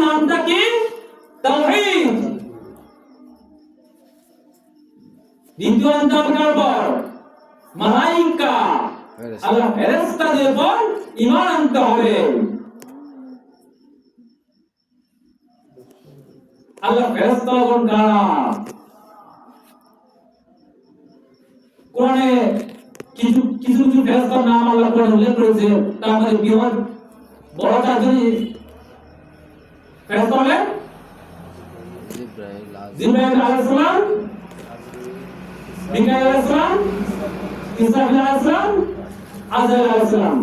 নামটা কি? তাওহীদ। দ্বিতীয় অন্তর্কার পর মালাইকা আল্লাহ ফেরেশতাদের উপর ঈমান আনতে হবে। আল্লাহ ফেরেশতাগণ কারা? কোরআনে কিছু কিছু ফেরেশতার নাম আল্লাহ কোরআনে উল্লেখ করেছে। তার মধ্যে বৃহৎ বড় চারজন ফেরেশতা হলেন জিবরাইল আলাইহিস সালাম, মিকাঈল আলাইহিস সালাম, ইসরাফিল আলাইহিস সালাম, আজরাইল আলাইহিস সালাম।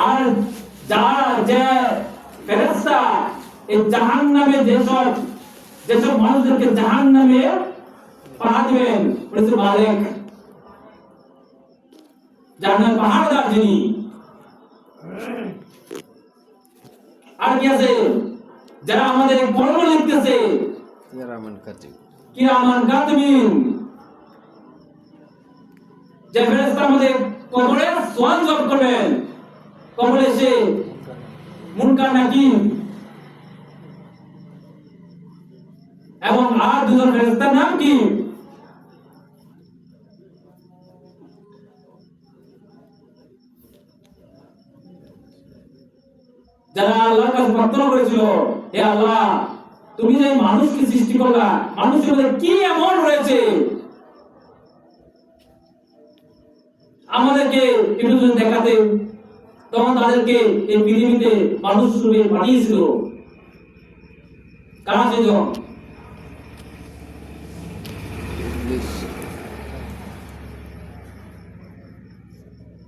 আর যারা যে ফেরেশতা এই জাহান্নামে যেসব মানুষদেরকে জাহান্নামে পা দিবেন, বলেছে মালিক, জাহান্নামের পাহাড়দার যিনি। আর কি আছে? যারা আমাদের কর্ম লিখতেছে, কিরামান কাতিবিন, যে ফেরেশতা আমাদের কবরে সোয়াল জব করবেন, কবরে এসে মুনকার নাকির এবং আর দুজন ফেরেশতার নাম কি? যারা আল্লাহর কাছে প্রার্থনা করেছিল, হে আল্লাহ, তুমি যে মানুষকে সৃষ্টি করলা, মানুষের মধ্যে কি এমন রয়েছে আমাদেরকে একটু যদি দেখাতে। তখন তাদেরকে এই পৃথিবীতে মানুষ রূপে পাঠিয়েছিল কারা? সেজন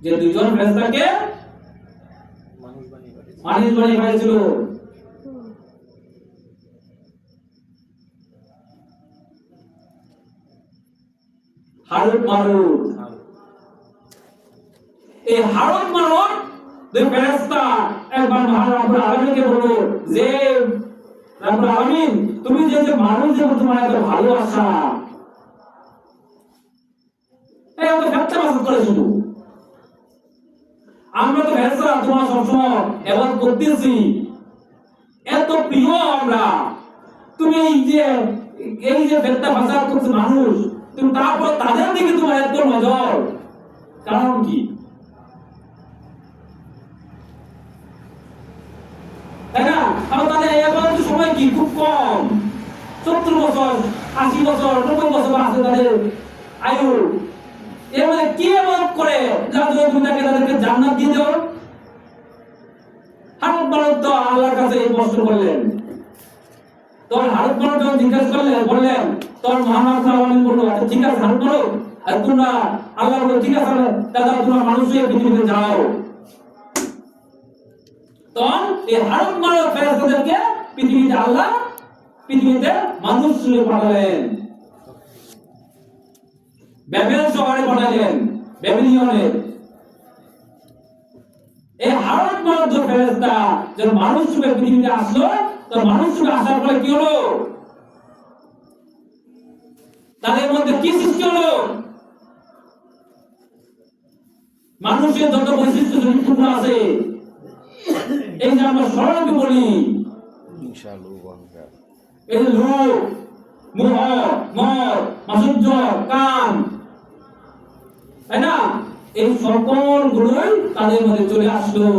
যে দুজন ফেরেশতাকে মানুষ বানিয়ে পাঠিয়েছিল। হারুত মারুত। এই হারুত মারুত দুই ফেরেশতা একবার মহান রব্বুল আলামিনকে বলল যে রব্বুল আলামিন, তুমি যে মানুষের প্রতি তোমার এত ভালোবাসা, এই তো ফেরেশতা বাস করে শুধু আমরা তো ফেরেশতা তোমার সবসময় ইবাদত করতেছি, এত প্রিয় আমরা, তুমি এই যে ফেরেশতা বাস করছে মানুষ, তুমি তারপর তাদের দিকে তোমার এত নজর, কারণ কি? তাই না? কারণ তাদের ইবাদতের সময় কি খুব কম, 70 বছর, 80 বছর, 90 বছর আছে তাদের আয়ু। এর মধ্যে কি ইবাদত করে যাতে তুমি তাদেরকে জান্নাত দিয়ে দাও? হারুত মারুত তো আল্লাহর কাছে এই প্রশ্ন করলেন। তখন হারুত মারুত যখন জিজ্ঞাসা করলেন, বললেন, তখন মহান আল্লাহ বলল, আচ্ছা ঠিক আছে হারুত মারুত, আর তোমরা আল্লাহ বলল ঠিক আছে দাদা, তোমরা মানুষ হয়ে পৃথিবীতে যাও। তখন এই হারুত মারুত ফেরেশতাদেরকে পৃথিবীতে আল্লাহ পৃথিবীতে মানুষ রূপে পাঠালেন, ব্যাবেল শহরে পাঠালেন, ব্যাবিলনে। এই হারুত মারুত ফেরেশতা যখন মানুষ রূপে পৃথিবীতে আসলো, তো মানুষ রূপে আসার পরে কি হলো? তাদের মধ্যে কি সৃষ্টি হলো? মানুষের যত বৈশিষ্ট্য সম্পূর্ণ আছে, এই যে আমরা সরলকে বলি, এই যে লোভ, মোহ, মদ, মাধুর্য, কাম, তাই না? এই সকল গুলোই তাদের মধ্যে চলে আসলো।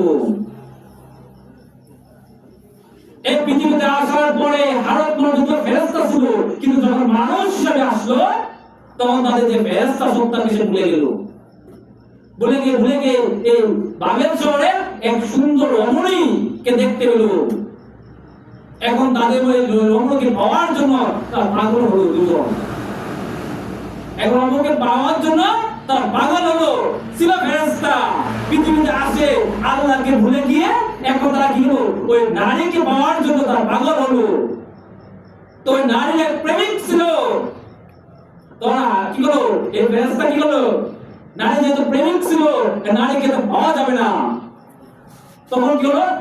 এই পৃথিবীতে আসার পরে হারুত মারুত ফেরেশতা ছিল, কিন্তু যখন মানুষ হিসেবে আসলো, তখন তাদের যে ফেরেশতা সত্তাকে সে ভুলে গিয়ে এই বাবেল শহরে এক সুন্দর রমণীকে দেখতে পেল। এখন তাদের ওই রমণীকে পাওয়ার জন্য তার পাগল হলো দুজন। এখন রমণীকে পাওয়ার জন্য তার পাগল হলো। ছিল ফেরেশতা পৃথিবীতে আসে আল্লাহকে ভুলে গিয়ে, এখন তারা কি হলো? ওই নারীকে পাওয়ার জন্য তার পাগল হলো। তো ওই নারীর এক প্রেমিক ছিল, তোরা কি হলো? এই ফেরেশতা কি হলো? নারী যেহেতু প্রেমিক ছিল, নারীকে তো পাওয়া যাবে না, তখন কি হলো?